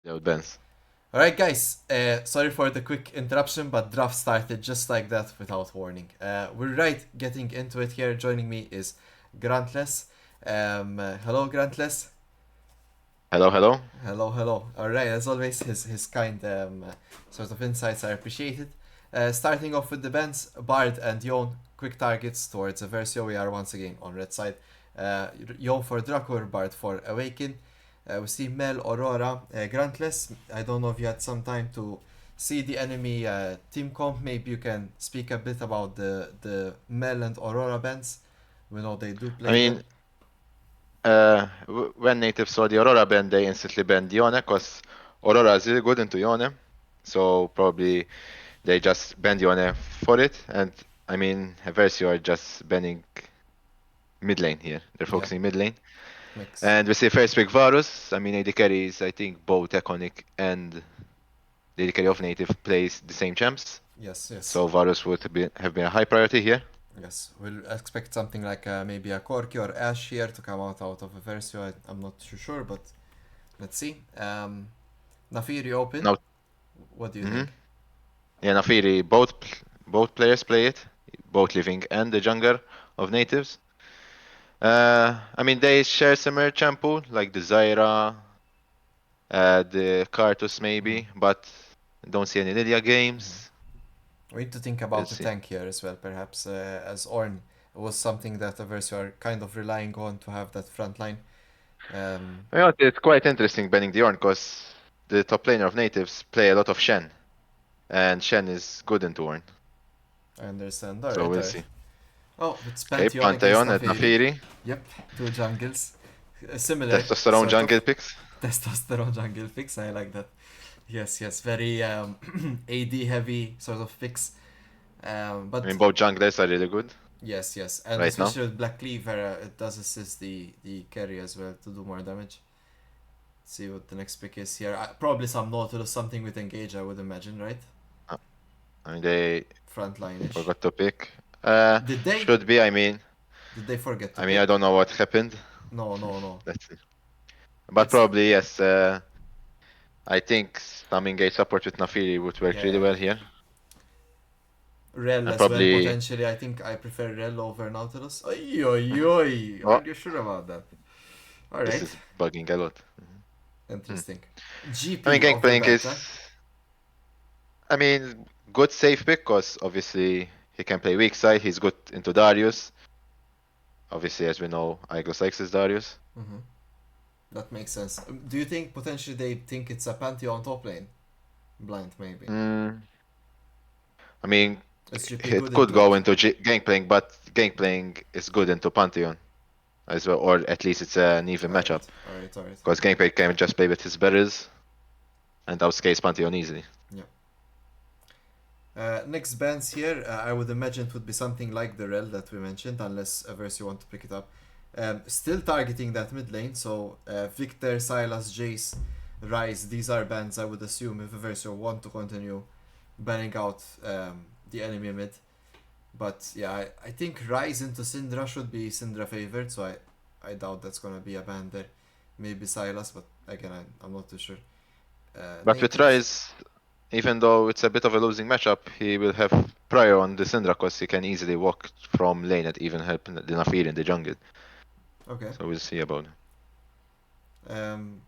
Yo, Benz. Alright, guys, sorry for the quick interruption, but draft started just like that without warning. We're right getting into it here. Joining me is Grantless. Hello, Grantless. Hello, hello. Hello. Alright, as always, his kind sort of insights are appreciated. Starting off with the Benz, Bard, and Yon. Quick targets towards Eversio. We are once again on red side. Yon for Drakur, Bard for Awaken. We see Mel, Aurora, Grantless. I don't know if you had some time to see the enemy team comp. Maybe you can speak a bit about the Mel and Aurora bands. We know they do I play mean, them. when Nativz saw the Aurora ban, they instantly banned Yone because Aurora is really good into Yone. So probably they just banned Yone for it. And I mean, Eversio are just banning mid lane here. They're Yeah, focusing mid lane. mix. And we see first pick Varus. I mean, AD carries, I think both Iconic and the AD carry of Native plays the same champs. Yes. So Varus would have been a high priority here. Yes, we'll expect something like maybe a Corki or Ash here to come out of a Versio. I'm not too sure, but let's see. Nafiri open. Now, What do you hmm think? yeah, Nafiri, both players play it, both living and the jungler of Natives. I mean, they share similar champ pool, like the Zyra, the Karthus Mm. maybe, but don't see any Lilia games. We need to think We'll about the see. tank here as well, perhaps, as Ornn was something that a Versio are kind of relying on to have that front line. Um, You know, it's quite interesting banning the Ornn, because the top laner of Natives play a lot of Shen, and Shen is good into Ornn, I understand. so we'll Alright. see. Oh, it's Okay, Pantheon against Pantheon at Nafiri. Nafiri, Yep, two jungles. Similar, testosterone sort of. jungle picks. Testosterone jungle fix, I like that. Yes, very AD heavy sort of fix. I But mean, both junglers are really good yes, and right now. especially with Black Cleaver, it does assist the carry as well to do more damage. See what the next pick is here. Probably some Nautilus, something with engage, I would imagine, right? Uh, I mean, they Frontline-ish. forgot to pick. Uh, Did they? should be. Did they forget to I pick? don't know what happened. No. Let's see. But It's probably yes. I think some engage support with Nafiri would work really yeah. well here, Rel and as well, probably. potentially. I think I prefer Rel over Nautilus. Oi. Oh, Are you sure about that? this Alright. is bugging a lot. Hmm. Interesting. I mean, GP of the Gangplank is. beta. I mean, good safe pick because obviously he can play weak side. He's good into Darius. Obviously, as we know, Igos likes his Darius. Mm-hmm. That makes sense. Do you think potentially they think it's a Pantheon top lane? Blind, maybe. Mm, I mean, Is GP it good could into go it? into Gangplank, but Gangplank is good into Pantheon as well, or at least it's an even matchup. Alright. Because Gangplank can just play with his berries and outscale Pantheon easily. Yeah. Next bands here, I would imagine it would be something like the Rel that we mentioned, unless Eversio want to pick it up. Still targeting that mid lane, so Victor, Silas, Jace, Rise, these are bands I would assume if Eversio want to continue banning out the enemy mid. But yeah, I think Rise into Syndra should be Syndra favored, so I doubt that's gonna be a ban there. Maybe Silas, but again, I'm not too sure. But with Natives, Ryze, even though it's a bit of a losing matchup, he will have prior on the Syndra because he can easily walk from lane and even help the Nafiri in the jungle. okay. So we'll see about it. Um,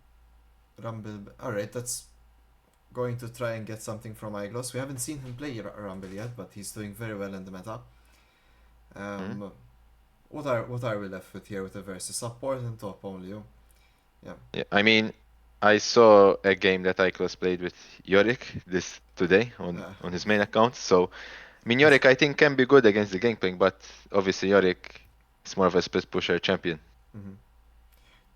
Rumble, alright, that's going to try and get something from Iglos. We haven't seen him play Rumble yet, but he's doing very well in the meta. Mhm. Um, what are we left with here with the versus support and top only? You, yeah. Yeah, I mean, I saw a game that Iklos played with Yorick this today Uh, on his main account. So, I mean, Yorick I think can be good against the Gangplank, but obviously Yorick is more of a split pusher champion. mhm.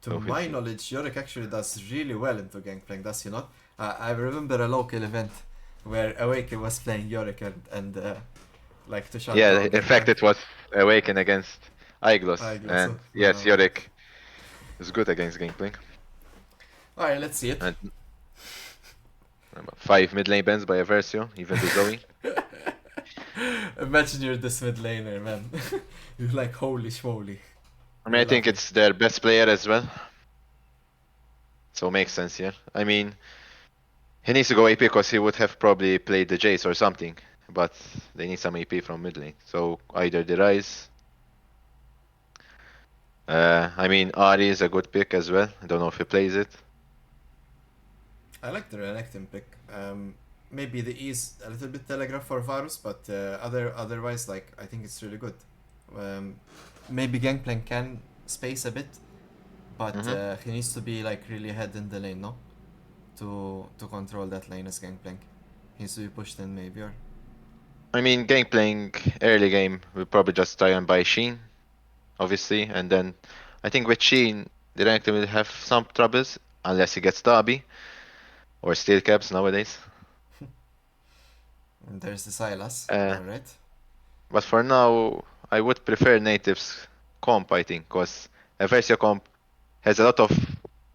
To So we'll my see. knowledge, Yorick actually does really well into Gangplank, does he not? I remember a local event where Awaken was playing Yorick and like to shut Yeah, down in fact, Gangplank. it was Awaken against Iglos, Iglos, and no, yes, no, no. Yorick is good against Gangplank. Alright, let's see it. And 5 mid lane bans by Eversio, even the Zoe. Imagine you're this mid laner, man. You're like, holy schmoly. I mean, You're I think laughing. it's their best player as well, so makes sense here. I mean, He needs to go AP because he would have probably played the Jace or something. But they need some AP from mid lane. So either the Rise. I mean, Ari is a good pick as well. I don't know if he plays it. I like the Renekton pick. Maybe the E is a little bit telegraph for Varus, but otherwise, like I think it's really good. Um, Maybe Gangplank can space a bit, but hmm he needs to be like really ahead in the lane, no, to control that lane as Gangplank. He needs to be pushed in maybe or I mean, game playing early game, we'll probably just try and buy Sheen, obviously. And then I think with Sheen, the Renekton will have some troubles unless he gets Derby or Steel Caps nowadays. and there's the Silas. Uh, All right. but for now, I would prefer Native's comp, I think, because Eversio comp has a lot of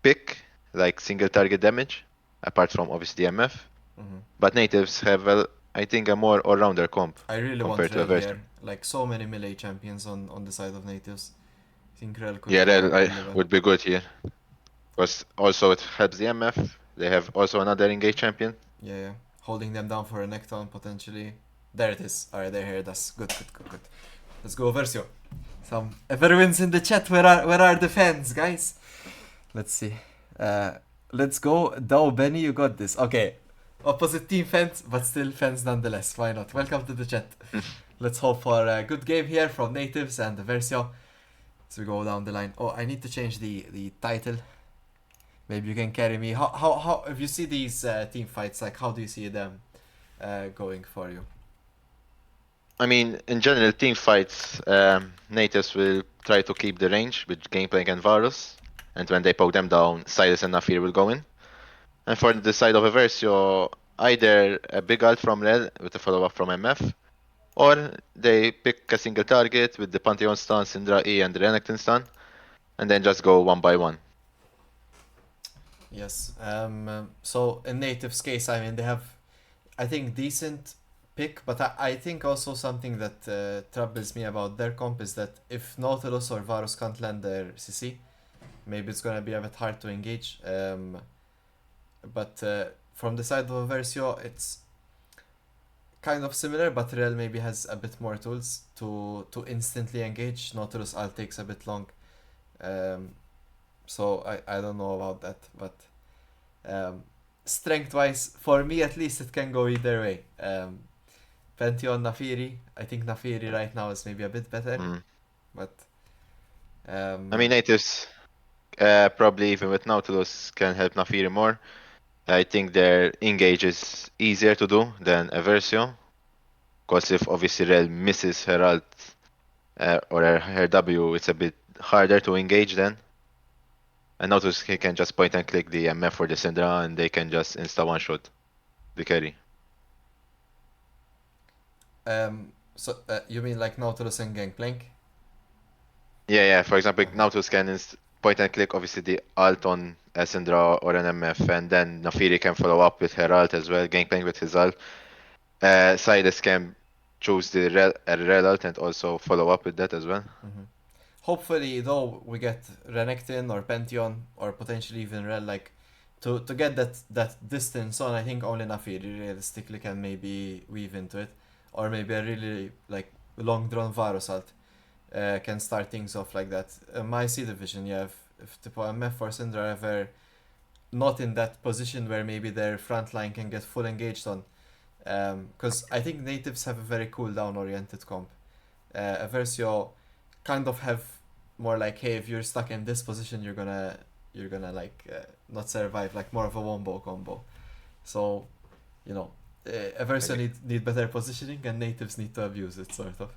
pick, like single target damage, apart from obviously the MF. Hmm. But Natives have, I think, a more all-rounder comp I really want compared to Rel Eversio. here. Like so many melee champions on the side of natives. I think Rel could Yeah, go that really well. would be good here. Because also it helps the MF. They have also another engage champion. Yeah, yeah. Holding them down for a neckdown potentially. There it is. Alright, they're here. That's good, good, good, good. Let's go, Versio. Some everyone's in the chat. Where are the fans, guys? Let's see. Uh, let's go. Dow Benny, you got this. Okay. Opposite team fans, but still fans nonetheless. Why not? Welcome to the chat. Let's hope for a good game here from Natives and Versio. So we go down the line. Oh, I need to change the title. Maybe you can carry me. How if you see these team fights, like how do you see them going for you? I mean, in general, team fights, natives will try to keep the range with Gangplank and Varus. And when they poke them down, Silas and Nafir will go in. And for the side of Eversio, either a big ult from Rel with a follow-up from MF, or they pick a single target with the Pantheon stun, Syndra E, and the Renekton stun, and then just go one by one. Yes. So in Native's case, I mean they have, I think, decent pick, but I think also something that troubles me about their comp is that if Nautilus or Varus can't land their CC, maybe it's gonna be a bit hard to engage. But from the side of Versio, it's kind of similar, but Real maybe has a bit more tools to instantly engage. Nautilus ult takes a bit long. Um, so I don't know about that, but strength wise, for me at least, it can go either way. Pantheon Nafiri, I think Nafiri right now is maybe a bit better, Mm. but I mean, natives, probably even with Nautilus, can help Nafiri more. I think their engage is easier to do than Eversio. Because if obviously Rel misses her ult or her W, it's a bit harder to engage then. And notice he can just point and click the MF for the Syndra and they can just insta one shot the carry. so you mean like Nautilus and Gangplank? Yeah, yeah. For example, Uh-huh. Nautilus can point and click obviously the ult on a Syndra or an MF, and then Nafiri can follow up with her ult as well, Gangplank with his ult. Silas can choose the Rel ult and also follow up with that as well. Hmm. Hopefully, though, we get Renekton or Pantheon or potentially even Rel, like to get that distance on. I think only Nafiri realistically can maybe weave into it, or maybe a really like long drawn Varus ult can start things off like that. My C division, yeah, if Tipo MF or Syndra are ever not in that position where maybe their front line can get full engaged on, because I think natives have a very cooldown oriented comp. Eversio kind of have more like, hey, if you're stuck in this position, you're gonna like not survive, like more of a wombo combo. So, you know, Eversio Agree. need better positioning, and natives need to abuse it, sort of.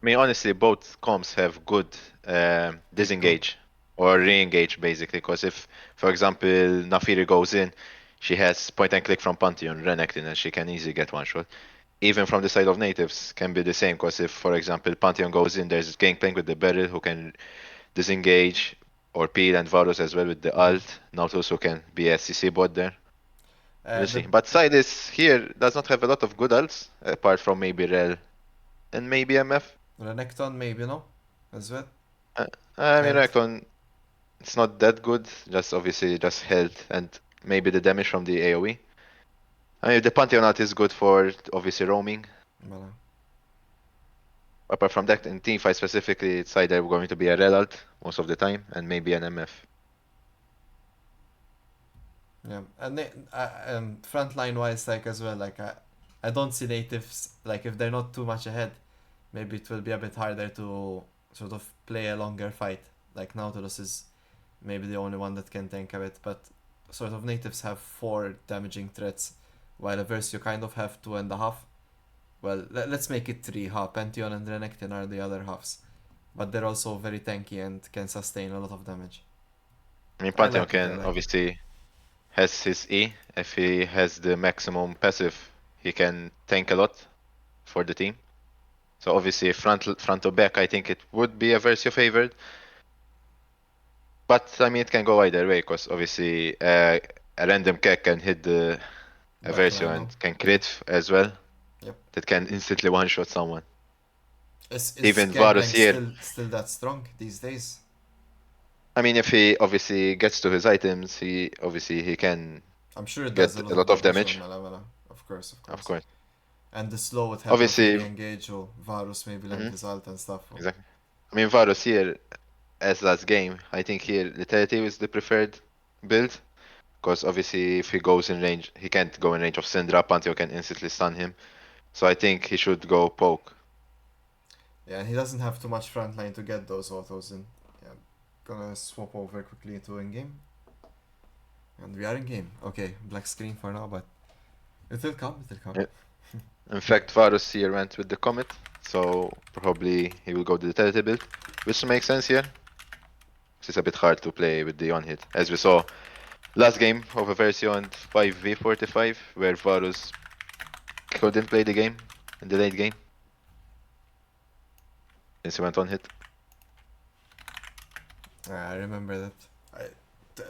I mean, honestly, both comps have good Echo. disengage or Yeah. re-engage, basically. Because if, for example, Nafiri goes in, she has point and click from Pantheon, Renekton, and she can easily get one shot. Even from the side of natives, can be the same. Because if, for example, Pantheon goes in, there's Gangplank with the Beryl who can disengage, or Peel and Varus as well with the Hmm. ult. Nautilus who can be a CC bot there. We'll see. The But Silas here does not have a lot of good ults, apart from maybe Rel and maybe MF. Renekton maybe no, as well. Uh, I mean, Health. Recton, it's not that good. Just obviously just health and maybe the damage from the AoE. I mean, the Pantheon art is good for obviously roaming. Voilà. Apart from that, in teamfight specifically, it's either going to be a Relalt most of the time and maybe an MF. Yeah, and frontline wise, like as well, like I don't see natives like if they're not too much ahead, maybe it will be a bit harder to sort of play a longer fight. Like Nautilus is maybe the only one that can tank a bit, but sort of natives have 4 damaging threats, while Eversio kind of have 2.5. Well, let's make it 3. Pantheon and Renekton are the other halves, but they're also very tanky and can sustain a lot of damage. I mean, I Pantheon like it. I can like it. obviously has his E. If he has the maximum passive, he can tank a lot for the team. So obviously front or back, I think it would be a Versio favored. But I mean, it can go either way because obviously a random Keck can hit the Eversio Backline, no? and can Yeah. crit as well. Yep. That can instantly one-shot someone. Is Even Varus gangbang here. still that strong these days? I mean, if he obviously gets to his items, he can I'm sure it does get a lot a of lot of damage on damage. Malamala. Of course, of Of course. course. And the slow would help Obviously, Ophilia engage or Varus maybe land mhm, his ult and stuff. Or... exactly. I mean, Varus here as last game, I think here Lethality is the preferred build. Because obviously, if he goes in range, he can't go in range of Syndra. Pantheon can instantly stun him. So I think he should go poke. Yeah, and he doesn't have too much frontline to get those autos in. Yeah, gonna swap over quickly to in-game. And we are in-game. Okay, black screen for now, but it will come, it will come. Yeah. In fact, Varus here went with the Comet. So probably he will go to the Lethality build. Which makes sense here. It's a bit hard to play with the on hit. As we saw last game of Eversio and 5v45, where Varus couldn't play the game in the late game. Since he went on hit. I remember that.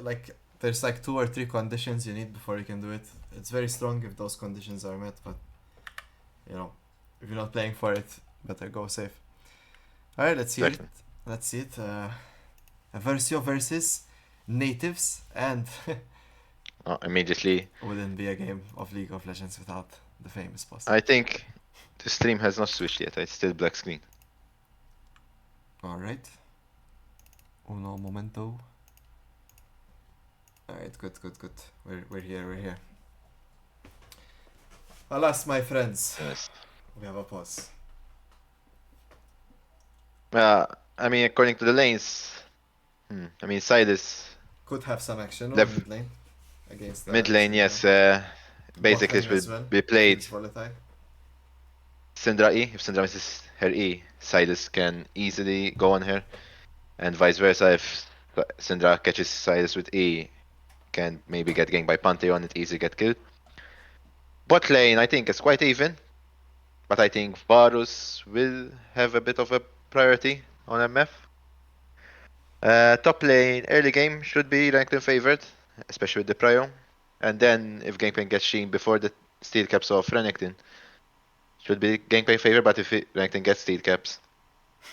Like, there's like 2 or 3 conditions you need before you can do it. It's very strong if those conditions are met, but you know, if you're not playing for it, better go safe. Alright, let's hear it. Exactly. Let's see it. Eversio versus Nativz, and Immediately. wouldn't be a game of League of Legends without the famous boss. I think the stream has not switched yet. It's still black screen. Alright. Uno momento. Alright, good, good, good. We're here, we're here. Alas, my friends, Yes. we have a pause. I mean, according to the lanes, I mean, Sidus Could have some action on left mid lane against mid lane, Syndra. yes. Bot Basically, it lane will as well, be if played he's volatile. Syndra E. If Syndra misses her E, Sidus can easily go on her, and vice versa. If Syndra catches Sidus with E, can maybe get ganked by Pantheon and easily get killed. Bot lane, I think, is quite even, but I think Varus will have a bit of a priority on MF. Top lane, early game should be ranked in favored, especially with the Prio. And then if Gangplank gets Sheen before the steel caps of Renekton, should be Gangplank favored, but if Renekton gets steel caps,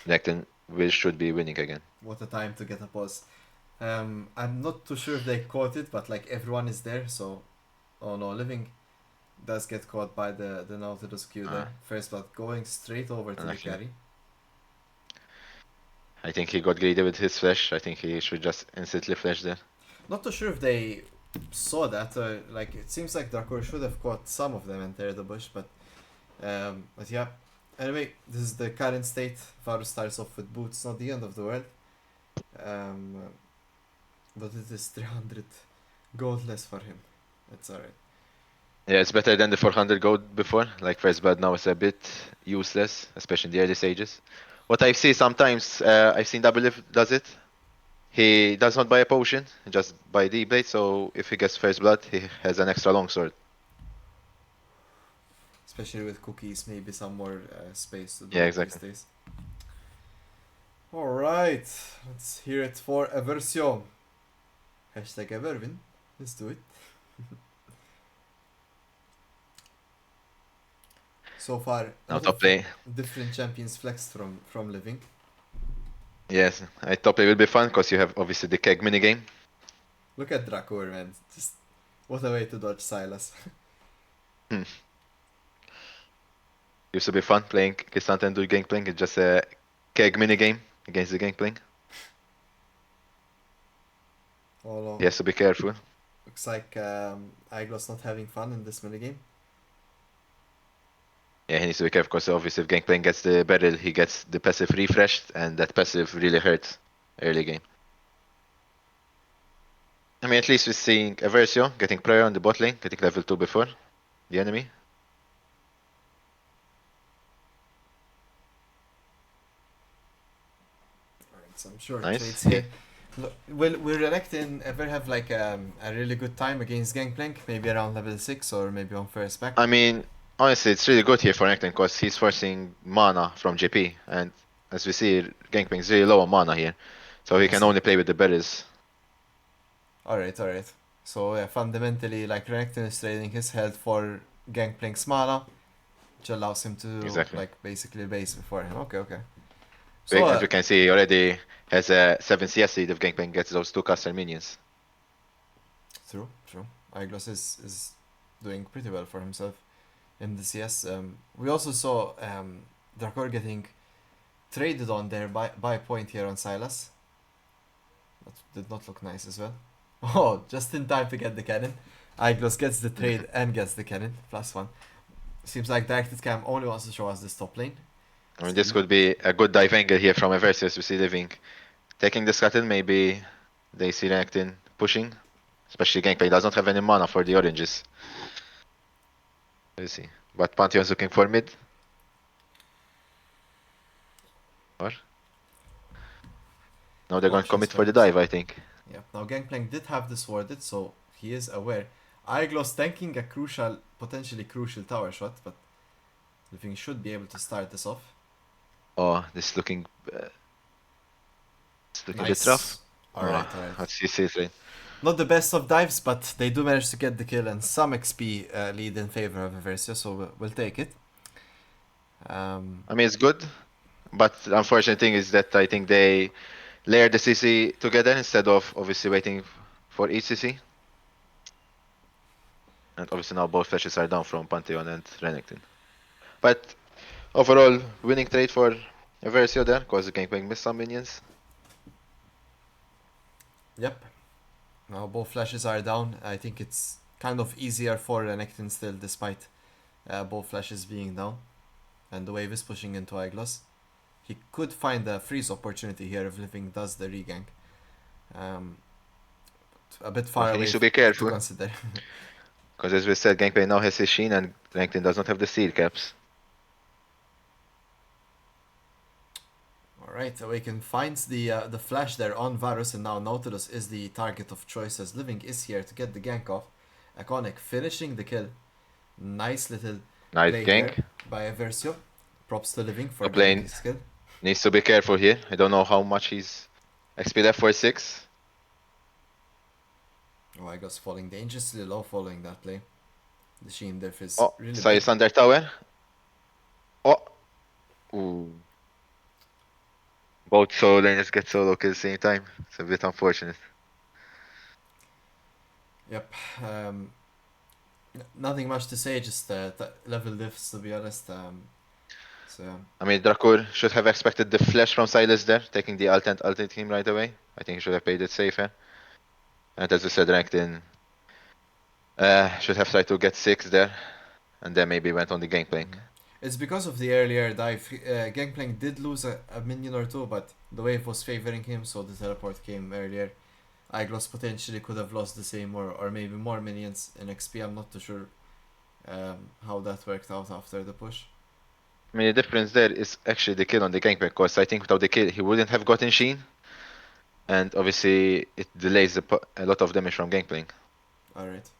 Renekton should be winning again. What a time to get a pause. I'm not too sure if they caught it, but like everyone is there, so oh no, Living does get caught by the Nautilus Q Uh, there. First blood going straight over to and the actually, carry. I think he got greedy with his flash. I think he should just instantly flash there. Not too sure if they saw that. Like it seems like Drakor should have caught some of them and tear the bush, but yeah. Anyway, this is the current state. Varus starts off with boots, not the end of the world. Um, but it is 300 gold less for him. That's alright. Yeah, it's better than the 400 gold before. Like first blood now is a bit useless, especially in the early stages. What I see sometimes, I've seen WF does it. He does not buy a potion, just buy the blade, so if he gets first blood, he has an extra longsword. Especially with cookies, maybe some more space to do Yeah, it these exactly. days. Alright, let's hear it for Eversio. Hashtag Everwin. Let's do it. So far, a Now lot top of lane. different champions flexed from Living. Yes, top lane will be fun because you have obviously the keg minigame. Look at Drakor, man. Just what a way to dodge Silas. Hmm. Used to be fun playing Kisant and do Gangplank. It's just a keg mini game against the Gangplank. Although He has to be careful. looks like Iglos not having fun in this minigame. Yeah, he needs to be careful because obviously if Gangplank gets the barrel, he gets the passive refreshed, and that passive really hurts early game. I mean, at least we're seeing Eversio getting prayer on the bot lane, getting level 2 before the enemy. Alright, some short Nice. trades here. Look, will Renekton ever have like a really good time against Gangplank? Maybe around level 6 or maybe on first back? I mean, honestly, it's really good here for Necton because he's forcing mana from JP, and as we see, Gangplank is really low on mana here, so he I can see. only play with the berries. Alright, alright. So yeah, fundamentally, like Renekton is trading his health for Gangplank's mana, which allows him to Exactly. like basically base before him. Okay, okay. So As we can see, he already has a 7 CS lead if Gangplank gets those 2 caster minions. true, true. Iglos is doing pretty well for himself in the CS. We also saw Drakor getting traded on there by point here on Silas. That did not look nice as well. Oh, just in time to get the cannon. Iglos gets the trade and gets the cannon. +1. Seems like Directed Cam only wants to show us this top lane. I mean, this Steamy. could be a good dive angle here from Eversio as we see Living taking the scuttle. Maybe they see Necton pushing, especially Gangplank does not have any mana for the oranges. Let's see. But Pantheon's looking for mid. Or? Now they're going to Watches commit for for the dive, himself. I think. Yeah. Now Gangplank did have this warded, so he is aware. Iglos tanking a crucial, potentially crucial tower shot, but Living should be able to start this off. Oh, this is looking it's looking a bit rough. Nice. Oh, Alright, alright. let's see it lane. Not the best of dives, but they do manage to get the kill and some XP lead in favor of Eversio, so we'll take it. I mean, it's good, but the unfortunate thing is that I think they layer the CC together instead of obviously waiting for each CC. And obviously now both flashes are down from Pantheon and Renekton. But overall, winning trade for Eversio there, because the Gangplank missed some minions. Yep. Now both flashes are down. I think it's kind of easier for Renekton still, despite both flashes being down. And the wave is pushing into Iglos. He could find a freeze opportunity here if Living does the regank. Um, a bit But far he needs away to be to careful, consider. because as we said, Gangplank now has his Sheen and Renekton does not have the seal caps. Alright, Awaken finds the flash there on Varus, and now Nautilus is the target of choice as Living is here to get the gank off. Iconic finishing the kill. Nice little Nice play here gank. by Eversio. Props to Living for Top getting lane his kill. needs to be careful here. I don't know how much he's XP left for 6. Oh, I was falling dangerously low following that play. The Sheen diff is Oh, really big. Sai under tower. Oh, ooh. Both solo laners get solo kill at the same time. It's a bit unfortunate. Yep. Nothing much to say, just level diffs to be honest. So yeah. I mean, Drakur should have expected the flash from Silas there, taking the ult and ulted him right away. I think he should have played it safer. And as we said, Ranked should have tried to get 6 there, and then maybe went on the Gangplank. It's because of the earlier dive. Gangplank did lose a minion or two, but the wave was favoring him, so the teleport came earlier. Iglos potentially could have lost the same or maybe more minions in XP. I'm not too sure how that worked out after the push. I mean, the difference there is actually the kill on the Gangplank, because I think without the kill, he wouldn't have gotten Sheen. And obviously, it delays a lot of damage from Gangplank. Alright.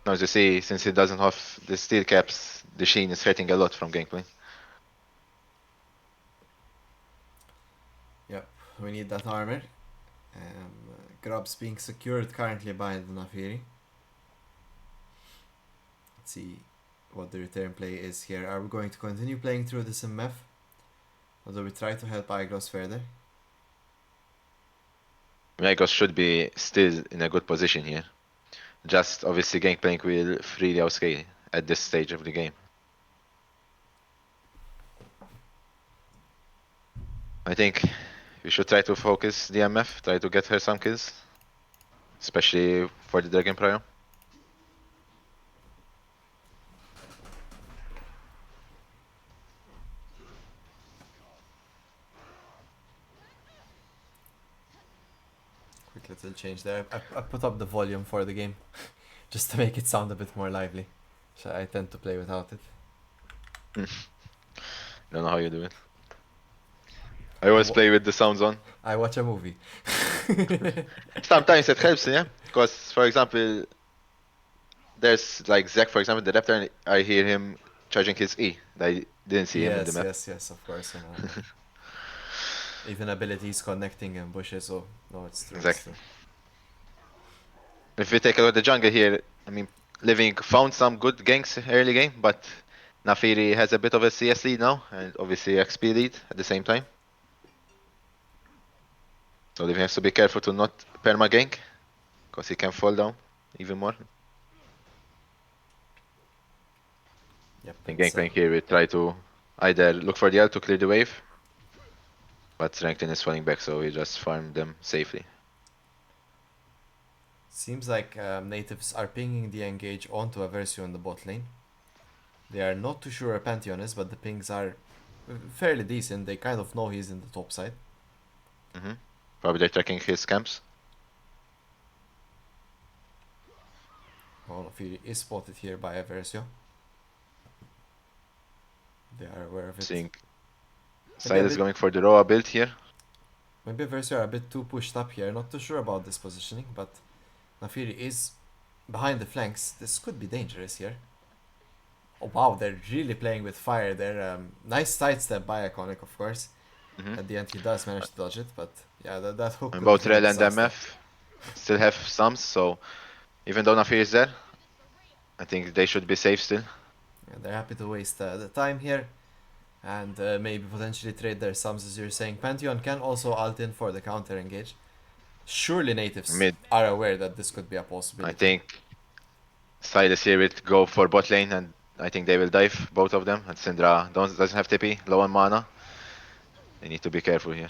Now, as you see, since he doesn't have the steel caps, the Sheen is hurting a lot from Gangplank. Yep, we need that armor. Grub's being secured currently by the Nafiri. Let's see what the return play is here. Are we going to continue playing through this MF? Or do we try to help Iglos further? Megos should be still in a good position here. Just obviously Gangplank will freely outscale at this stage of the game. I think we should try to focus DMF, try to get her some kills, especially for the Dragon Prior. Quick little change there. I put up the volume for the game just to make it sound a bit more lively. So I tend to play without it. Don't know how you do it. I I, always wa- play with the sounds on. I watch a movie. Sometimes it helps, yeah. Because, for example, there's like Zack, for example, the left turn, I hear him charging his E. I didn't see him in the Yes, map. yes, yes, of course, even abilities connecting and bushes, oh, no, it's true, it's Exactly. true. If we take a look at the jungle here, I mean, Living found some good ganks early game, but Nafiri has a bit of a CS lead now, and obviously XP lead at the same time. So Living has to be careful to not perma gank, because he can fall down even more. Yep, In it's Gangplank here, we try to either look for the L to clear the wave, but Strengthen is falling back, so we just farm them safely. seems like natives are pinging the engage onto Eversio in the bot lane. They are not too sure where Pantheon is, but the pings are fairly decent. They kind of know he's in the top side. hmm Probably they're checking his camps. All of you is spotted here by Eversio. They are aware of it. Seeing Maybe a Silas bit. going for the Roa build here. Maybe Eversio are a bit too pushed up here. Not too sure about this positioning, but Nafiri is behind the flanks. This could be dangerous here. Oh wow, they're really playing with fire. They're nice sidestep by Iconic, of course. hmm At the end, he does manage to dodge it, but yeah, that hook And could have both been a Rel and disaster. MF still have sums, so even though Nafir is there, I think they should be safe still. Yeah, they're happy to waste the time here and maybe potentially trade their sums, as you're saying. Pantheon can also ult in for the counter engage. Surely natives Mid, are aware that this could be a I possibility. think Silas here will go for bot lane, and I think they will dive, both of them. And Syndra doesn't have TP, low on mana. They need to be careful here.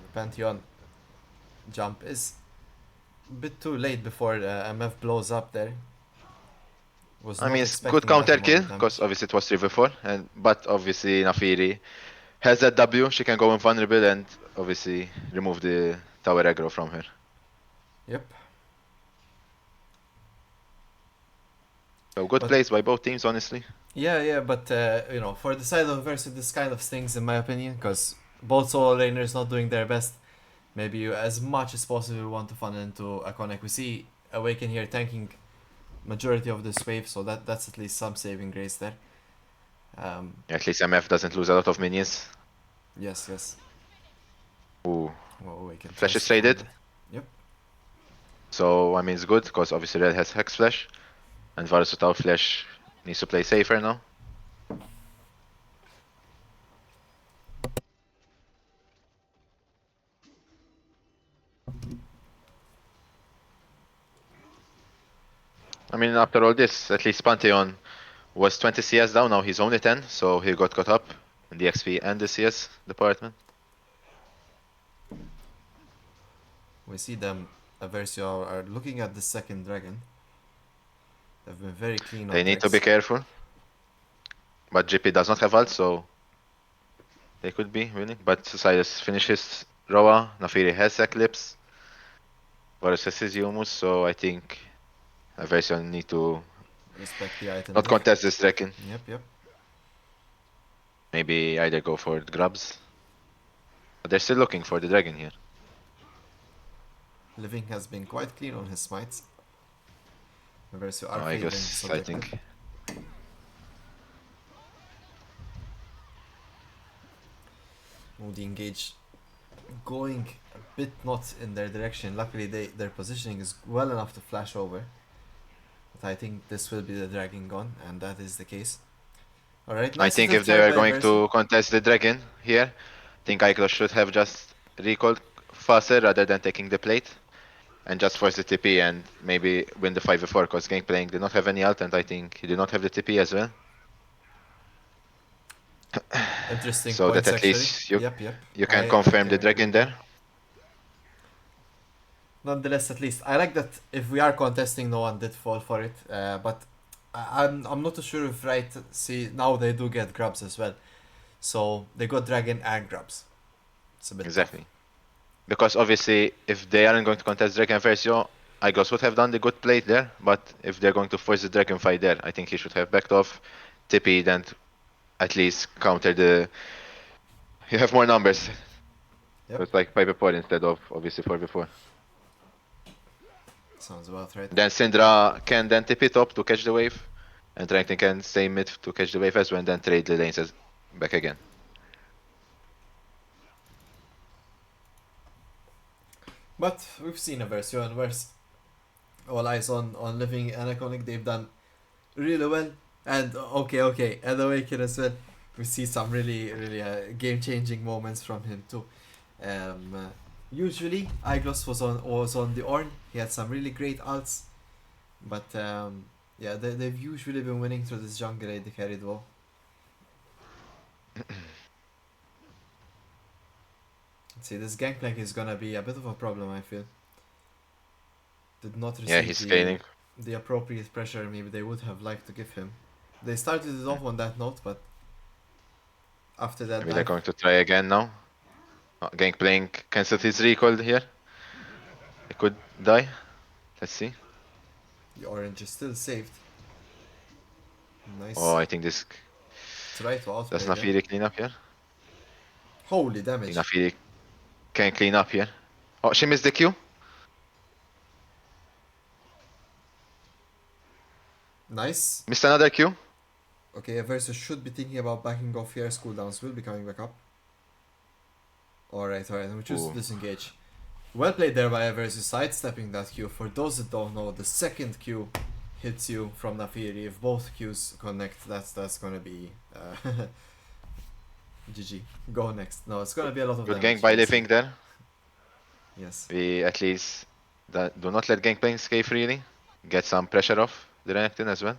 The Pantheon jump is a bit too late before MF blows up there. Was I mean, not it's good expecting that counter amount kill, of because damage. obviously it was 3v4, and but obviously Nafiri has that W, she can go invulnerable and obviously remove the tower aggro from her. Yep. So good But plays by both teams, honestly. yeah, but for the side of Versus, this kind of stings in my opinion, because both solo laners not doing their best. Maybe you, as much as possible, want to funnel into a connect. We see Awaken here tanking majority of this wave, so that's at least some saving grace there. At least MF doesn't lose a lot of minions. Yes, yes. Ooh, Well, Awaken Flash tries is to find traded. it. Yep. So, I mean, it's good, because obviously Red has Hex Flash, and Varus without Flash needs to play safer now. I mean, after all this, at least Pantheon was 20 CS down, now he's only 10, so he got caught up in the XP and the CS department. We see them, Eversio, are looking at the second dragon. They've been very clean on They need to be Trex. careful, but GP does not have ult, so they could be winning. But Silas finishes Roa, Nafiri has Eclipse, Varus has his Yumus, so I think Aversion need to Respect the item not there. contest this dragon. Yep, yep. Maybe either go for the grubs. But they're still looking for the dragon here. Living has been quite clean on his smites. Eversio No, are I favoring this guess I objective. think Moody engage going a bit not in their direction. Luckily, their positioning is well enough to flash over. But I think this will be the dragon gone, and that is the case. Alright, I nice think little if they try are by going Eversio. to contest the dragon here, I think Aiklos should have just recalled faster rather than taking the plate. and just force the TP and maybe win the 5v4 because Gangplank did not have any ult and I think he did not have the TP as well. Interesting So that points, at actually. least Yep, yep. you can I confirm the can agree dragon with that. there. Nonetheless, at least I like that if we are contesting, no one did fall for it. But I'm not too sure if right. See, now they do get grubs as well, so they got dragon and grubs. It's a bit tough. Exactly. Because obviously if they aren't going to contest Dragon Versio, Igos would have done the good play there, but if they're going to force the Dragon fight there, I think he should have backed off, TP'd and at least counter the... You have more numbers. So Yep, it's like 5v4 instead of obviously 4v4. sounds about right. Then Syndra can then tip it up to catch the wave, and Renekton can stay mid to catch the wave as well, and then trade the lanes back again. But we've seen a Eversio and worse. All eyes on Living and Iconic. They've done really well. And okay, and Awaken as well. We see some really game-changing moments from him too. Usually, Iglos was on the Ornn. He had some really great ults, but yeah, they've usually been winning through this jungle AD carry duo. See, this Gangplank is gonna be a bit of a problem. I feel did not Yeah, receive he's scaling. the appropriate pressure maybe they would have liked to give him. They started it off on that note, but after that Maybe they're dive, going to try again now. Gangplank cancelled his recall here. He could die. Let's see. the orange is still saved. Oh, Nice I think this... try to Does outplay there. Nafiri clean up here? Holy I think damage. Nafiri can clean up here. Oh, she missed the Q. Nice. Missed another Q. Okay, Eversio should be thinking about backing off here. Cooldowns will be coming back up. Alright, we choose to Ooh. disengage. Well played there by Eversio, sidestepping that Q. For those that don't know, the second Q hits you from Nafiri. If both Qs connect, that's gonna be GG. Go next. No, it's gonna be a lot of Good damage. gank by We'll see. Living there. Yes. We at least do not let Gangplank escape freely. Get some pressure off the Renekton as well.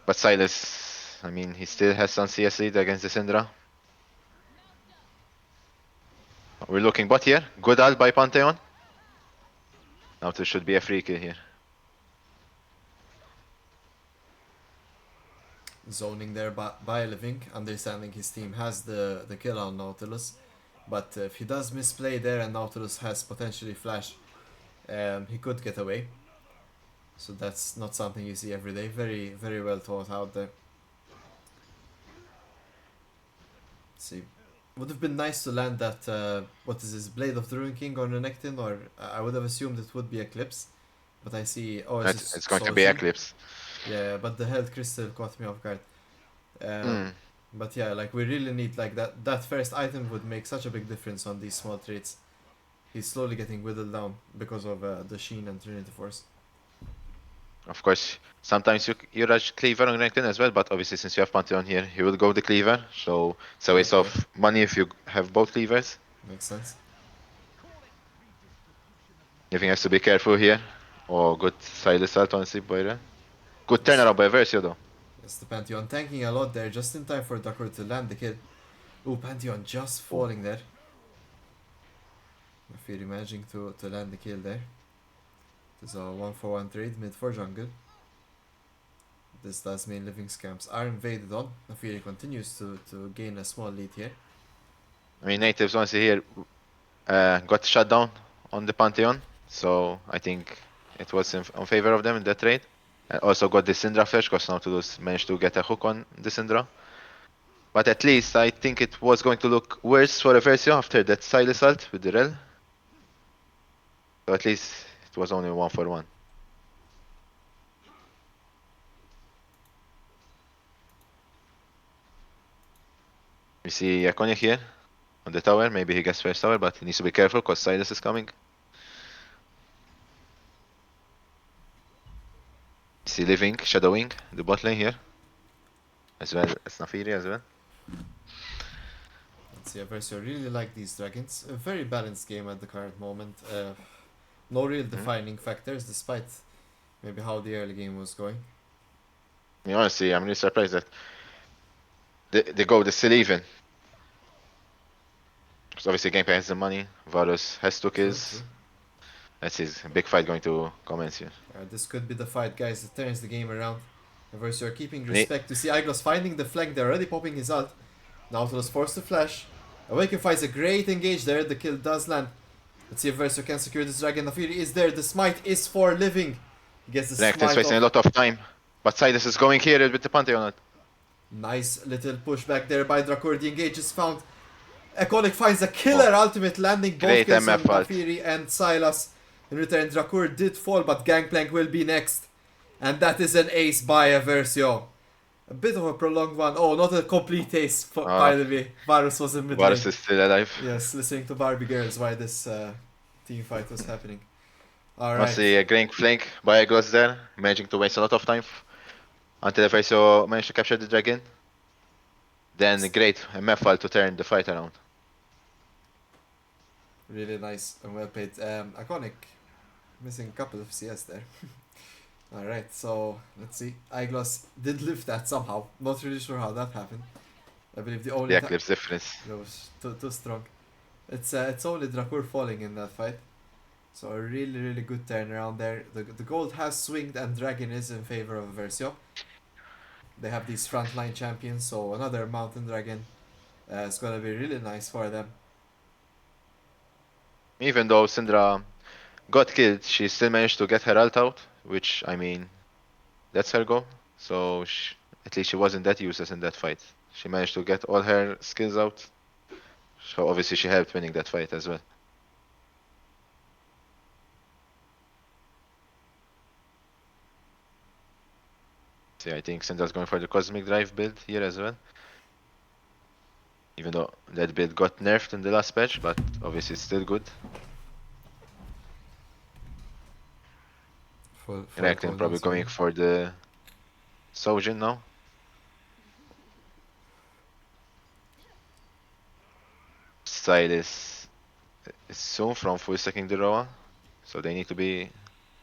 But Silas, I mean, he still has some CS lead against the Syndra. We're looking bot here. Good ult by Pantheon. Now there should be a free kill here. Zoning there by Living, understanding his team has the kill on Nautilus. But if he does misplay there and Nautilus has potentially flash, he could get away. So that's not something you see every day. Very well thought out there. Let's see. Would have been nice to land that, what is this, Blade of the Ruin King on Renekton, or I would have assumed it would be Eclipse. But I see, oh, it's It's just going to Soul be Gem. Eclipse. Yeah, but the Health Crystal caught me off guard. Hmm. But yeah, like we really need like that first item would make such a big difference on these small traits. He's slowly getting whittled down because of the Sheen and Trinity Force. Of course, sometimes you rush Cleaver on Renekton as well, but obviously since you have Pantheon here, he will go the Cleaver, so it's a waste Yep, yep, of money if you have both Cleavers. makes sense. Living has to be careful here. Oh, good Silas ult on Sleep Boy. Good Yes, turnaround by Versio though. yes, the Pantheon tanking a lot there, just in time for Ducker to land the kill. Ooh, Pantheon just Oh. falling there. Nafiri managing to land the kill there. There's a 1-for-1 trade mid for jungle. This does mean Living Scamps are invaded on. Nafiri continues to gain a small lead here. I mean, Nativz once here got shut down on the Pantheon, so I think it was on favor of them in that trade. And also got the Syndra flash, because Nautilus managed to get a hook on the Syndra. But at least I think it was going to look worse for Eversio after that Silas ult with the Rel. So at least it was only 1-for-1. We see Iconic here on the tower. Maybe he gets first tower, but he needs to be careful because Silas is coming. We see Living, shadowing the bot lane here. As well as Nafiri as well. See, Eversio really like these dragons. A very balanced game at the current moment. No real Hmm? defining factors, despite maybe how the early game was going. I mean, honestly, I'm really surprised that they go the still even. Because obviously, Gameplay has the money. Varus has two True, kills. true. That's his big fight going to commence here. This could be the fight, guys, that turns the game around. Eversio are keeping And he, respect to see Iglos finding the flank. They're already popping his ult. Nautilus forced to flash. Awaken finds a great engage there. The kill does land. Let's see if Eversio can secure this dragon. The Fury is there. The smite is for living. He gets the Renekton's smite wasting a off. lot of time. But Sidus is going here with the Pantheon. Nice little pushback there by Drakur. The engage is found. Iconic finds a Oh, killer ultimate, landing both great kills on MF ult. Nafiri and Silas. In return, Drakur did fall, but Gangplank will be next. And that is an ace by Eversio. A bit of a prolonged one. Oh, not a complete ace, Uh, by the way. Varus was in mid Varus lane. is still alive. Yes, listening to Barbie Girls while this team fight was happening. Alright. Honestly, a great flank by Agros there, managing to waste a lot of time until Eversio managed to capture the dragon. Then great MF ult to turn the fight around. Really nice and well played. Iconic. Missing a couple of CS there. Alright, so let's see. Iglos did lift that somehow. Not really sure how that happened. I believe the only The time Eclipse difference. it was too strong. It's only Drakur falling in that fight. So a really good turnaround there. The gold has swinged and Dragon is in favor of Versio. They have these frontline champions, so another Mountain Dragon is gonna be really nice for them. Even though Syndra got killed, she still managed to get her ult out, which, I mean, that's her goal. So at least she wasn't that useless in that fight. She managed to get all her skills out. So obviously she helped winning that fight as well. See, I think Syndra's going for the Cosmic Drive build here as well. Even though that build got nerfed in the last patch, but obviously it's still good. Full Renekton cooldown probably going swing. for the Sojin now. Silas is soon from full stacking the Roa, so they need to be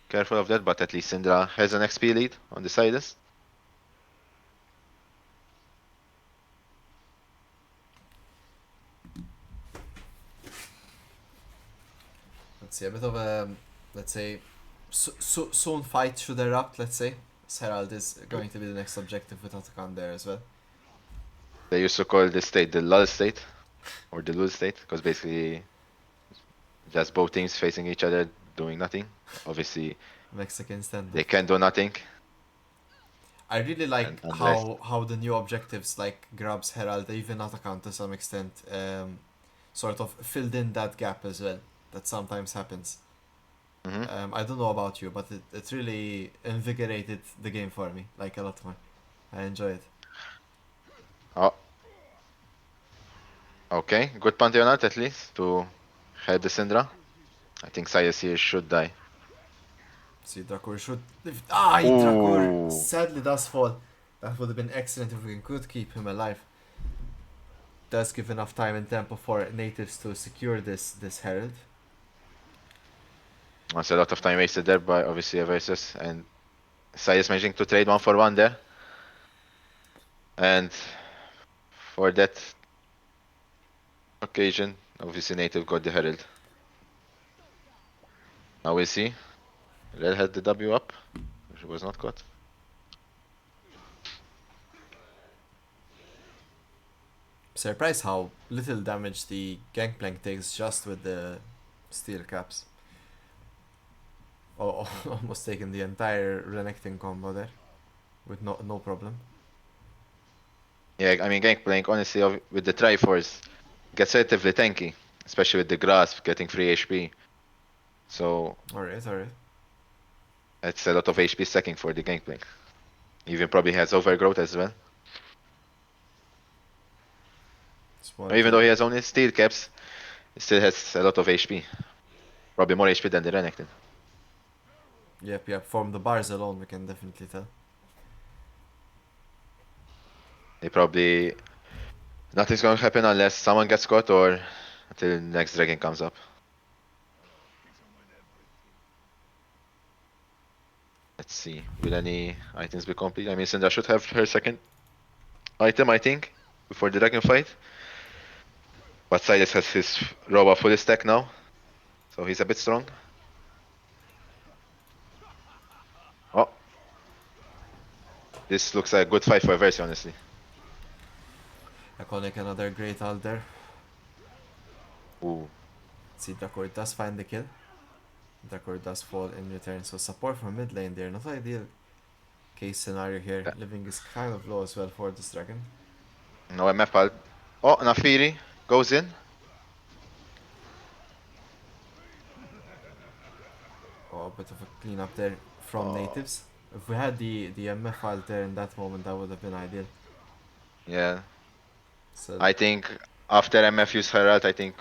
careful of that, but at least Syndra has an XP lead on the Silas. Let's see, a bit of a, let's say, soon fight should erupt, let's say. Herald is going to be the next objective with Atakan there as well. They used to call this state the lull state, or the lull state, because basically just both teams facing each other doing nothing. Obviously, Mexican they standoff. can do nothing, I really and like unless how the new objectives like Grabs, Herald, even Atakan to some extent, sort of filled in that gap as well. That sometimes happens. Mhm. I don't know about you, but it really invigorated the game for me, like a lot more. I enjoy it. Oh, okay, good Pantheon ult at least to help the Syndra. I think Silas here should die. See, Drakur should. Drakur Ooh, sadly does fall. That would have been excellent if we could keep him alive. Does give enough time and tempo for natives to secure this herald. that's a lot of time wasted there by obviously Eversus, and Silas managing to trade 1 for 1 there. And for that occasion, obviously Native got the Herald. Now we'll see. Red had the W up, which was not caught. Surprised how little damage the Gangplank takes just with the steel caps. Oh, almost taking the entire Renekton combo there with no problem. Yeah, I mean Gangplank, honestly, with the Triforce, gets relatively tanky, especially with the Grasp getting free HP. So Alright. it's a lot of HP stacking for the Gangplank. Even probably has Overgrowth as well. Small Even though little. he has only Steel Caps, he still has a lot of HP. Probably more HP than the Renekton. Yep. From the bars alone, we can definitely tell. They probably Nothing's gonna happen unless someone gets caught or until the next dragon comes up. Let's see. Will any items be complete? I mean, Syndra should have her second item, I think, before the dragon fight. But Silas has his Roba full stack now, so he's a bit strong. Oh, this looks like a good fight for Eversio, honestly. Iconic, another great ult there. Ooh. See, Drakor does find the kill. Drakor does fall in return, so support from mid lane there. Not ideal case scenario here. Uh, Living is kind of low as well for this dragon. No MF ult. Oh, Nafiri goes in. Oh, a bit of a cleanup there from Oh, Nativz. If we had the MF file there in that moment, that would have been ideal. yeah. So, I think after MF used her ult, I think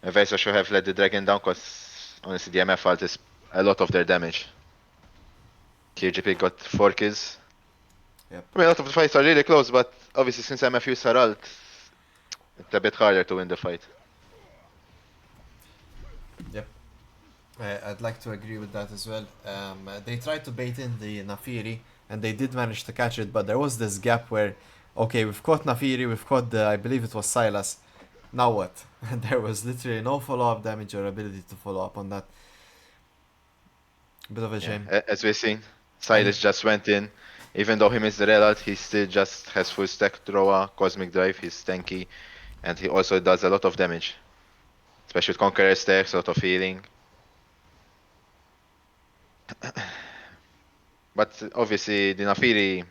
Eversio should have let the dragon down, because honestly, the MF ult is a lot of their damage. KGP got 4 kills. yep, I mean, a lot of the fights are really close, but obviously since MF used her ult, it's a bit harder to win the fight. yep. I'd like to agree with that as well. They tried to bait in the Nafiri, and they did manage to catch it, but there was this gap where, okay, we've caught Nafiri, we've caught the, I believe it was Silas. Now what? And there was literally no follow-up damage or ability to follow up on that. Bit of a Yeah, shame. as we've seen, And Silas just went in. Even though he missed the red ult, he still just has full stack thrower, cosmic drive, he's tanky, and he also does a lot of damage. Especially with Conqueror stacks, a lot of healing. But obviously, the Nafiri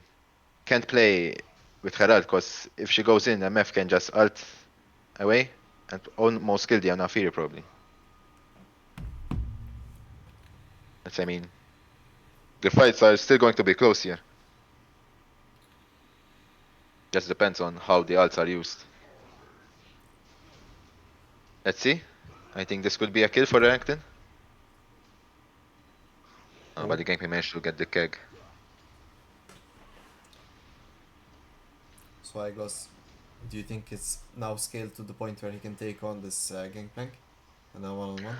can't play with her ult, because if she goes in, MF can just ult away and almost kill the Nafiri probably. That's, I mean, the fights are still going to be close here. Just depends on how the ults are used. Let's see. I think this could be a kill for Rankton. But oh, the gameplay managed to get the keg. so I guess, do you think it's now scaled to the point where he can take on this Gangplank? And then one-on-one?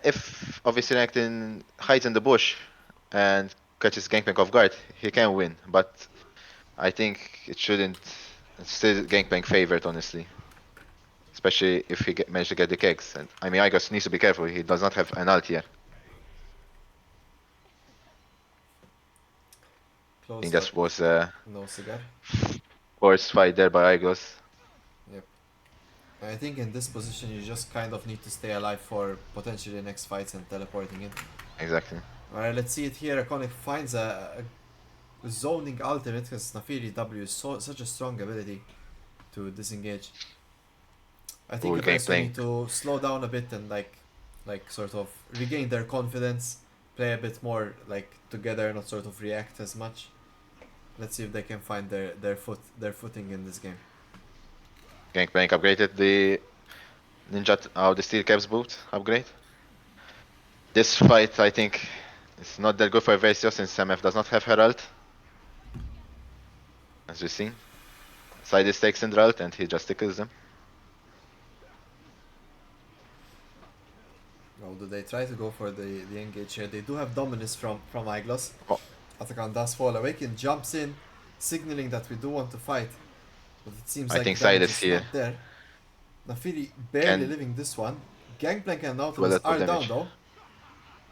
If obviously Rankton hides in the bush and catches Gangplank off guard, he can win. But I think it shouldn't. It's still Gangplank favorite, honestly. Especially if he managed to get the kegs. And I mean, Igos needs to be careful. He does not have an ult here. I think Close, but that was a no cigar. forced fight there by Igos. Yep. I think in this position you just kind of need to stay alive for potentially next fights and teleporting in. Exactly. Alright, let's see it here. Iconic finds a zoning ultimate because Nafiri W is such a strong ability to disengage. I think Cool Eversio need Gangplank. to slow down a bit and like sort of regain their confidence, play a bit more like together, not sort of react as much. Let's see if they can find their footing in this game. Gangplank upgraded the the Steel Caps boot upgrade. This fight, I think, is not that good for Eversio since MF does not have Herald, as we've seen. Sidis takes in Herald and he just tickles them. Oh, do they try to go for the engage here? They do have dominance from Iglos. Oh, Atakan does fall awake and jumps in, signaling that we do want to fight. But it seems I like think the damage Sidis is here not there. Nafiri barely can living this one. Gangplank and do a Nautilus lot of are down damage. though.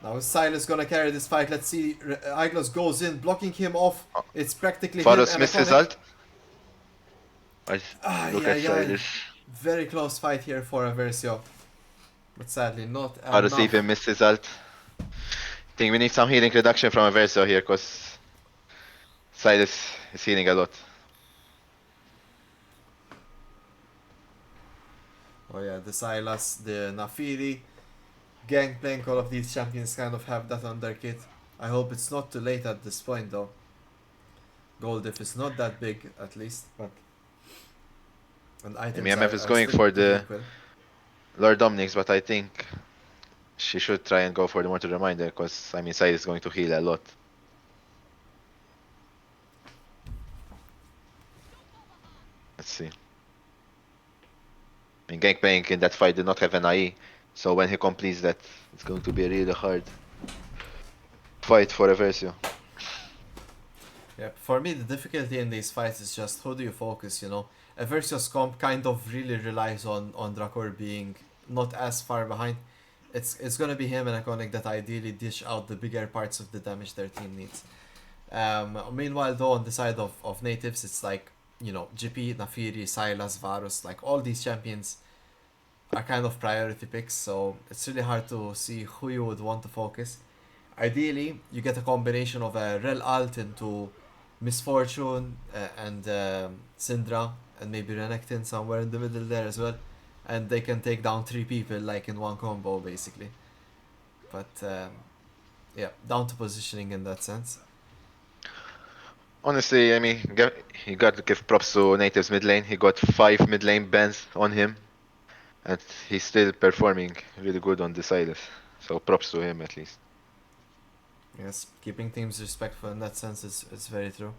Now is Silas gonna carry this fight? Let's see. Iglos goes in, blocking him off. Oh, It's practically him Faros and missed his Iconic. ult. I Ay, look at ay, ay. Sidis. Very close fight here for Eversio. But sadly, not Faros even enough. missed his ult. Think we need some healing reduction from Eversio here, because Sidis is healing a lot. Oh yeah, the Silas, the Nafiri, Gangplank, all of these champions kind of have that on their kit. I hope it's not too late at this point though. Gold if it's not that big at least, but and I mean, items MF is are going still for pretty the equal. Lord Dominix, but I think she should try and go for the Mortal Reminder, because I mean, Sidis is going to heal a lot. Let's see. And Gangplank in that fight did not have an IE, so when he completes that, it's going to be a really hard fight for Eversio. Yeah, for me, the difficulty in these fights is just who do you focus, you know? Eversio's comp kind of really relies on Drakor being not as far behind. It's gonna be him and Iconic that ideally dish out the bigger parts of the damage their team needs. Meanwhile, though, on the side of Nativz, it's like, you know, GP, Nafiri, Sylas, Varus, like all these champions are kind of priority picks, so it's really hard to see who you would want to focus. Ideally, you get a combination of a Rel Alt into Misfortune and Syndra, and maybe Renekton somewhere in the middle there as well, and they can take down three people like in one combo basically. But yeah, down to positioning in that sense. Honestly, I mean, you got to give props to Native's mid lane. He got 5 mid lane bans on him, and he's still performing really good on the Silas. So props to him at least. Yes, keeping teams respectful in that sense is very true.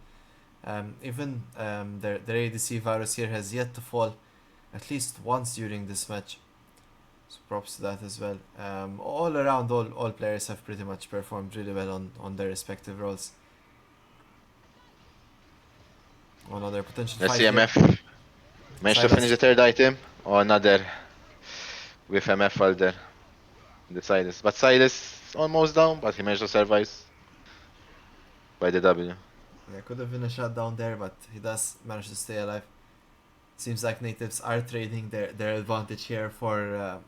Even their ADC virus here has yet to fall at least once during this match. So props to that as well. All around, all players have pretty much performed really well on their respective roles. Another potential Let's fight see here. MF managed to finish Silas. the third item, or another with MF Alder in the Silas. But Silas almost down, but he managed to survive by the W. Yeah, could have been a shutdown there, but he does manage to stay alive. Seems like Natives are trading their advantage here for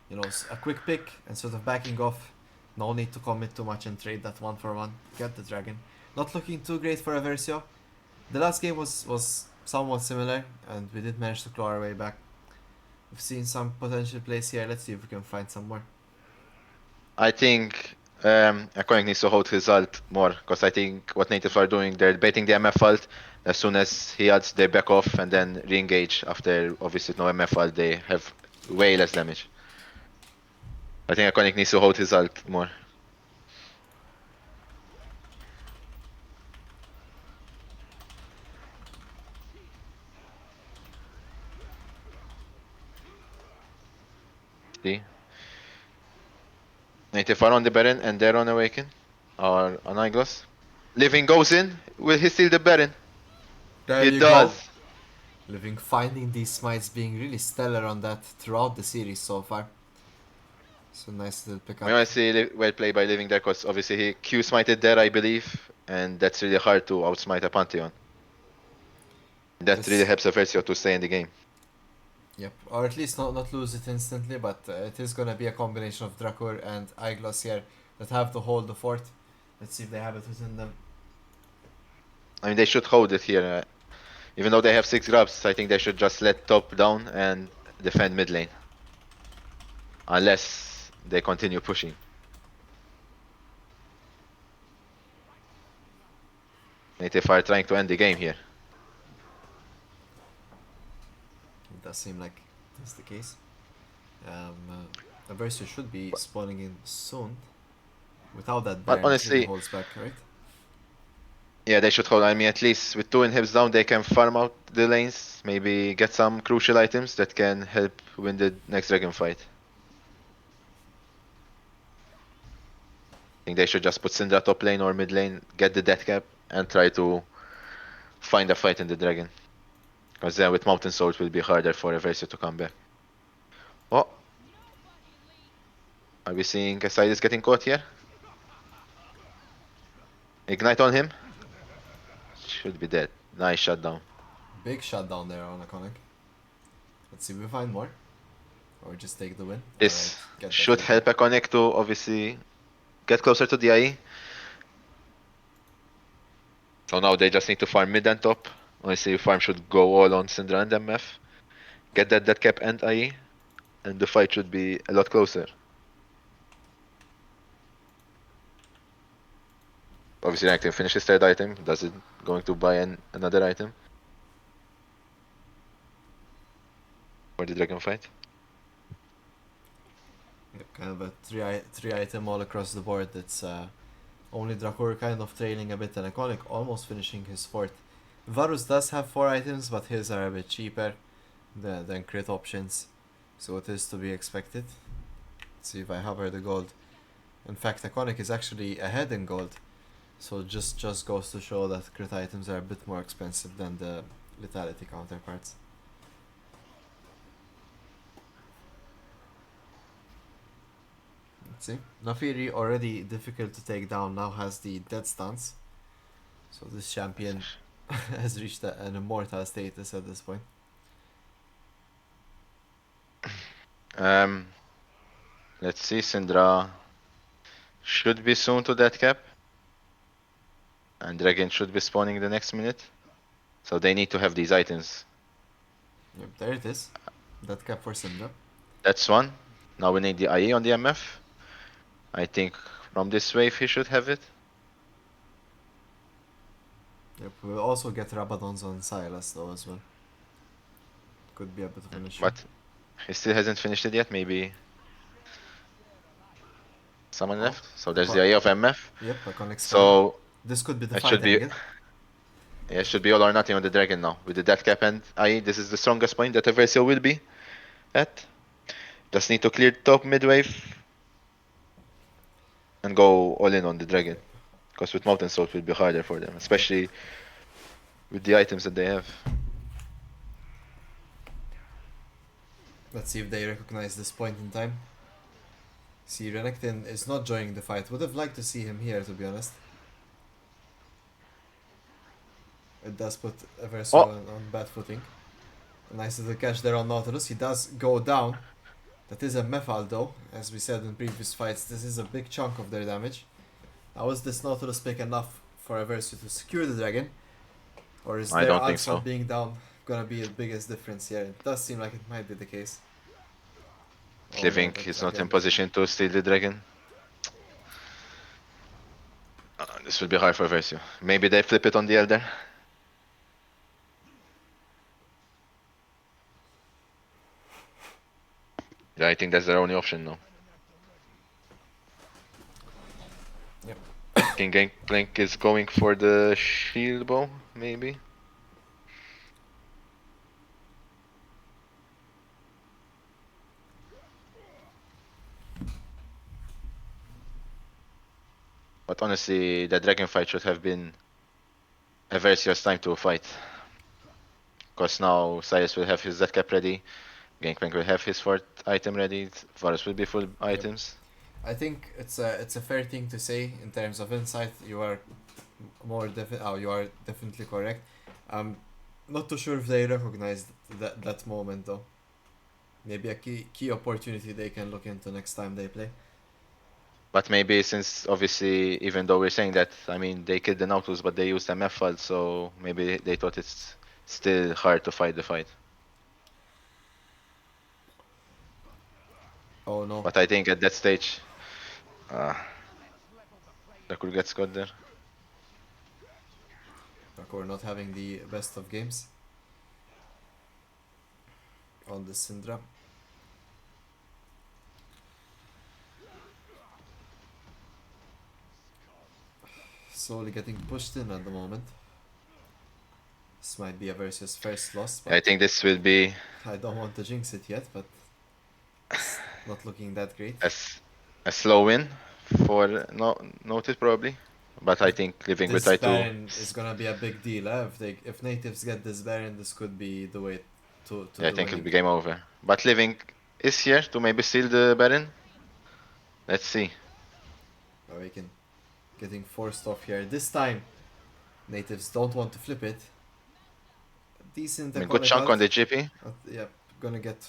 you know a quick pick and sort of backing off. No need to commit too much and trade that one for one. Get the dragon. Not looking too great for Eversio. The last game was somewhat similar, and we did manage to claw our way back. We've seen some potential plays here. Let's see if we can find some more. I think Iconic needs to hold his ult more, because I think what natives are doing, they're baiting the MF ult. As soon as he ults, they back off and then re-engage. After obviously no MF ult, they have way less damage. I think Iconic needs to hold his ult more. See? Native are on the Baron and they're on Awaken. Or on Iglos. Living goes in. Will he steal the Baron? There He you go. does. Living finding these smites being really stellar on that throughout the series so far. So nice little I pickup. want to see well played by Living there, because obviously he Q smited there, I believe. And that's really hard to outsmite a Pantheon. That really This, helps Eversio to stay in the game. yep, or at least not lose it instantly, but it is gonna be a combination of Drakor and Eyeglass here that have to hold the fort. Let's see if they have it within them. I mean, they should hold it here. Even though they have 6 grabs, I think they should just let top down and defend mid lane. Unless they continue pushing. Native are trying to end the game here. It does seem like that's the case. Eversio should be spawning in soon. Without that But Baron, it really honestly, holds back, right? yeah, they should hold. I mean, at least with 2 inhibs down, they can farm out the lanes. Maybe get some crucial items that can help win the next dragon fight. I think they should just put Syndra top lane or mid lane, get the death cap, and try to find a fight in the dragon. Because then with Mountain Soul it will be harder for Eversio to come back. Oh, are we seeing Cassius getting caught here? Ignite on him. Should be dead. Nice shutdown. Big shutdown there on Iconic. Let's see if we find more. Or just take the win. Alright, This get that should kill here. help Iconic to obviously get closer to the IE. So now they just need to farm mid and top. Honestly, farm should go all on Syndra and MF. Get that dead cap and IE. And the fight should be a lot closer. Obviously, Renekton finishes third item. Does it going to buy another item for the dragon fight? Yep, kind of a three item all across the board. It's only Drakor kind of trailing a bit and Iconic almost finishing his fourth. Varus does have 4 items, but his are a bit cheaper than crit options, so it is to be expected. Let's see if I hover the gold. In fact, Iconic is actually ahead in gold, so just goes to show that crit items are a bit more expensive than the lethality counterparts. Let's see. Nafiri, already difficult to take down, now has the dead stance, so this champion has reached an immortal status at this point. Um, let's see. Syndra should be soon to that cap, and Dragon should be spawning the next minute. So they need to have these items. Yep, there it is. That cap for Syndra. That's one. Now we need the IE on the MF. I think from this wave he should have it. Yep, we'll also get Rabadons on Silas though as well. Could be a bit of an issue. But he still hasn't finished it yet. Maybe someone Oh, left. So there's the IE of MF. yep, Iconic's coming. So This could be the it fight should be angle. yeah, it should be all or nothing on the Dragon now. With the death cap and IE, this is the strongest point that Eversio will be at. Just need to clear top mid wave and go all in on the Dragon. Because with Mountain Sword it will be harder for them, especially with the items that they have. Let's see if they recognize this point in time. See, Renekton is not joining the fight. Would have liked to see him here, to be honest. It does put Eversio Oh, on bad footing. A nice little catch there on Nautilus. He does go down. That is a Mephal though. As we said in previous fights, this is a big chunk of their damage. Now is this Nautilus pick enough for Eversio to secure the dragon? Or is I their don't think Alsop so. being down gonna be the biggest difference here? It does seem like it might be the case. Oh no, Living but is not in again, position to steal the Dragon. This will be hard for Versio. Maybe they flip it on the Elder. Yeah, I think that's their only option now. Yep. King Gangplank is going for the shield bow, maybe. But honestly, the dragon fight should have been Eversio's time to fight. Because now Cyrus will have his Zcap ready, Gangplank will have his fourth item ready, Varus will be full Yep. items. I think it's a fair thing to say in terms of insight. You are you are definitely correct. I'm not too sure if they recognized that moment though. Maybe a key opportunity they can look into next time they play. But maybe since obviously, even though we're saying that, I mean, they killed the Nautilus, but they used MF file, so maybe they thought it's still hard to fight the fight. Oh no, But I think at that stage, uh, the could get Scott there. we're not having the best of games on the Syndra. Slowly getting pushed in at the moment. This might be a versus first loss, I but think this will be I don't want to jinx it yet, but it's not looking that great. a, a slow win for Notice probably. But I think Living will This try to. Baron is gonna be a big deal. If Natives get this Baron, this could be the way to Yeah, I the think it'll winning. be game over. But Living is here to maybe steal the Baron. Let's see. Awaken getting forced off here. This time, Natives don't want to flip it. Decent I mean, good iconic chunk ult. on the GP. Yep, gonna get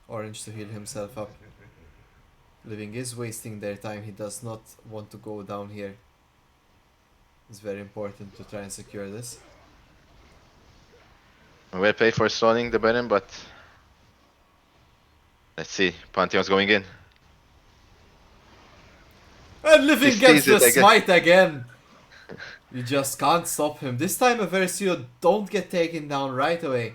Orange to heal himself up. Living is wasting their time. He does not want to go down here. It's very important to try and secure this. Well played for stalling the Baron, but let's see. Pantheon's going in. And He Living gets steals the it again. smite again! You just can't stop him. This time Eversio don't get taken down right away.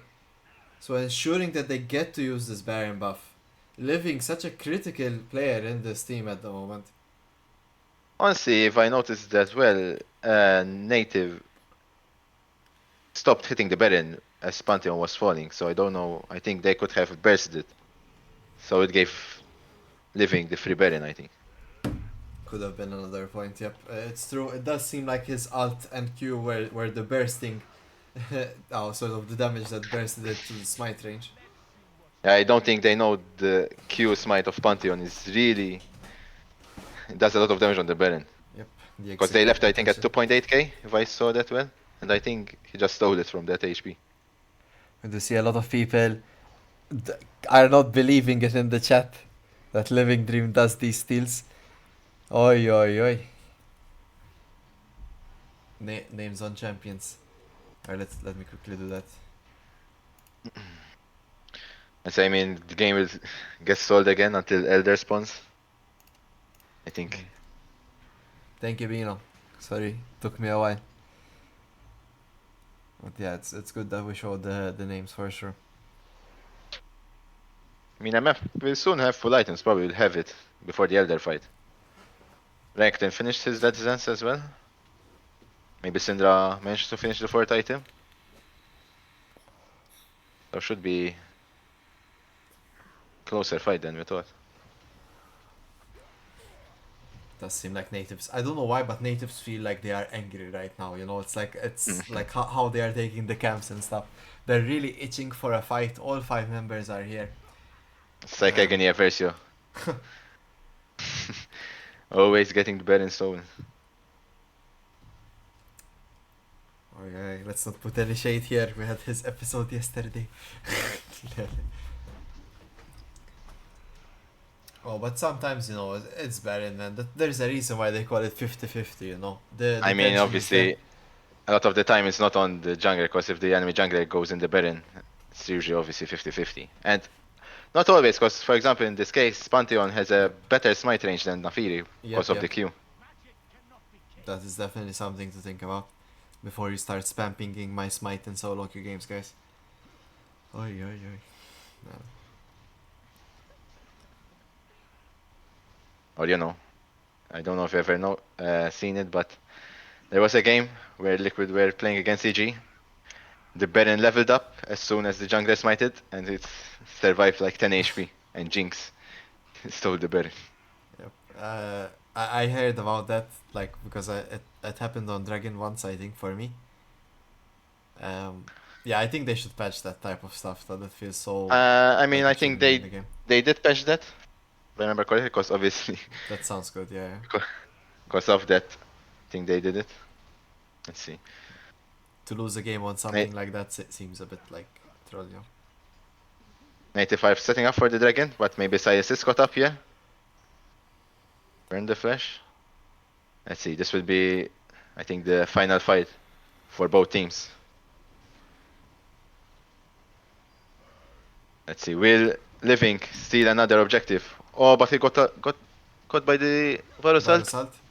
So ensuring that they get to use this Baron buff. Living such a critical player in this team at the moment. Honestly, if I noticed that well, Native stopped hitting the Baron as Pantheon was falling. So I don't know. I think they could have bursted it. So it gave Living the free Baron, I think. Could have been another point. Yep, it's true. It does seem like his alt and Q were the bursting, oh, sort of the damage that bursted it to the smite range. I don't think they know the Q smite of Pantheon is really. It does a lot of damage on the Baron. Yep, the Because they execute left, I think, at potential. 2.8k, if I saw that well. And I think he just stole it from that HP. And to see a lot of people d- are not believing it in the chat that Living Dream does these steals. Oi, oi, oi. Names on champions. Alright, let me quickly do that. And so, I mean, the game will get sold again until Elder spawns. I think. Thank you, Bino. Sorry, took me a while. But yeah, it's good that we showed the names for sure. I mean, MF will soon have full items, probably will have it before the Elder fight. Rakton finished his Let's Dance as well. Maybe Syndra managed to finish the fourth item. So should be closer fight than we thought. Does seem like Nativz. I don't know why, but Nativz feel like they are angry right now. You know, it's Mhm. like how they are taking the camps and stuff. They're really itching for a fight. All five members are here. It's like Um, Agony Eversio. Always getting the Baron stolen. okay, let's not put any shade here. We had his episode yesterday. Oh, but sometimes, you know, it's Baron, man. There's a reason why they call it 50-50, you know. The I mean, tension is there. obviously, a lot of the time it's not on the jungler, because if the enemy jungler goes in the Baron, it's usually obviously 50-50. And not always, because for example in this case, Pantheon has a Yep, better smite range than Nafiri because yep, of the yep. Q. That is definitely something to think about before you start spam pinging my smite in solo queue games, guys. Oi, oi, oi. No. Or you know, I don't know if you ever know seen it, but there was a game where Liquid were playing against EG. The Baron leveled up as soon as the jungler smited, and it survived like 10 HP. And Jinx stole the Baron. Yep. I heard about that, like, because it happened on Dragon once, I think, for me. Um, yeah, I think they should patch that type of stuff, that it feels so I mean, like I it think shouldn't be in the game. they did patch that, if I remember correctly, because obviously That sounds good, yeah. because of that, I think they did it. Let's see. To lose a game on Na- something like that seems a bit like troll, you know. 95 setting up for the dragon, but maybe Sysis got up here. Burn the flash. Let's see. This will be, I think, the final fight for both teams. Let's see. Will Living steal another objective? Oh, but he got caught by the Varus ult. Virus ult.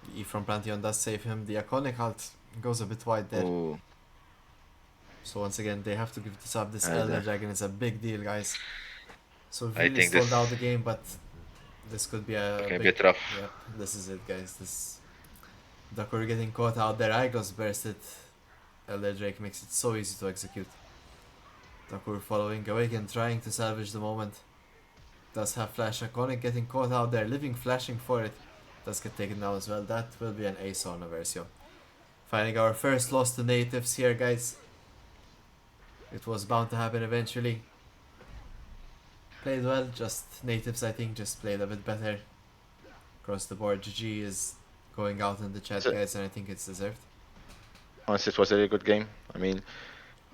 The E from Pantheon does save him. The iconic ult goes a bit wide there. Ooh, So once again, they have to give this up. This and Elder Dragon is a big deal, guys. So we've I really think stalled out this the game, but this could be a can be big. a bit rough. Yep, this is it, guys. This Ducker getting caught out there. Igos bursted. Elder Drake makes it so easy to execute. Ducker following away and trying to salvage the moment. Does have flash. Iconic getting caught out there. Living flashing for it. Does get taken down as well. That will be an ace on Eversio. Finding our first loss to Nativz here, guys. It was bound to happen eventually. Played well, just Nativz I think just played a bit better across the board. GG is going out in the chat, So, guys, and I think it's deserved. honestly, it was a really good game. I mean,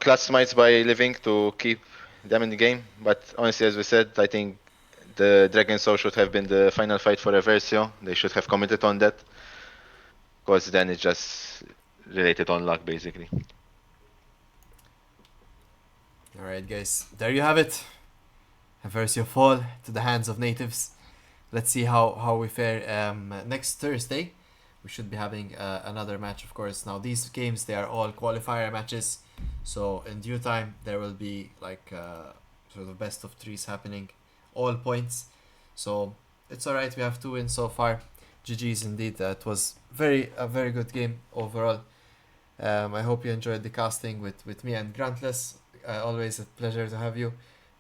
clutch smites by Living to keep them in the game. But honestly, as we said, I think the Dragon Soul should have been the final fight for Eversio. They should have committed on that, because then it's just related on luck, basically. Alright, guys, there you have it. Eversio fall to the hands of Nativz. Let's see how we fare next Thursday. We should be having another match, of course. Now, these games, they are all qualifier matches. So, in due time, there will be like sort of best of threes happening, all points. So, it's alright. We have 2 wins so far. GG's indeed. It was a very good game overall. I hope you enjoyed the casting with me and Grantless. Always a pleasure to have you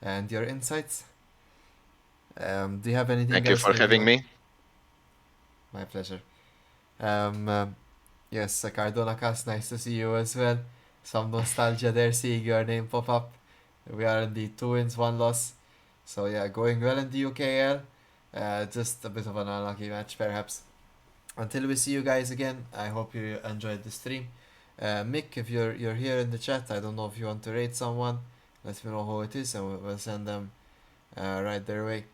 and your insights. Do you have anything Thank you else for that you having want? me. My pleasure. Um, um, yes, Cardona Cast, nice to see you as well. Some nostalgia there, seeing your name pop up. We are in the 2 wins, 1 loss. So yeah, going well in the UKL. Just a bit of an unlucky match, perhaps. Until we see you guys again, I hope you enjoyed the stream. Mick, if you're here in the chat, I don't know if you want to rate someone. Let me know who it is, and we'll send them right their way.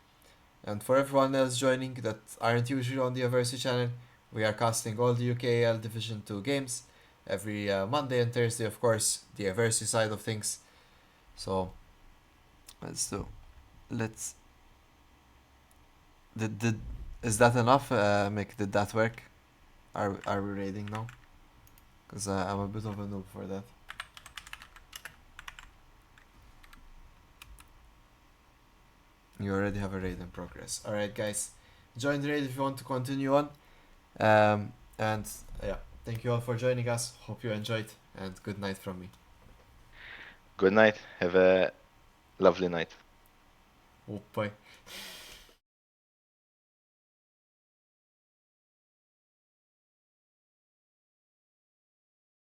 And for everyone else joining that aren't usually on the Eversio channel, we are casting all the UKL Division 2 games every Monday and Thursday, of course, the Eversio side of things. So let's do. Let's. Did is that enough, Mick? Did that work? Are we raiding now? Because I'm a bit of a noob for that. You already have a raid in progress. Alright, guys. Join the raid if you want to continue on. And yeah, thank you all for joining us. Hope you enjoyed, and good night from me. Good night. Have a lovely night. Oh, bye.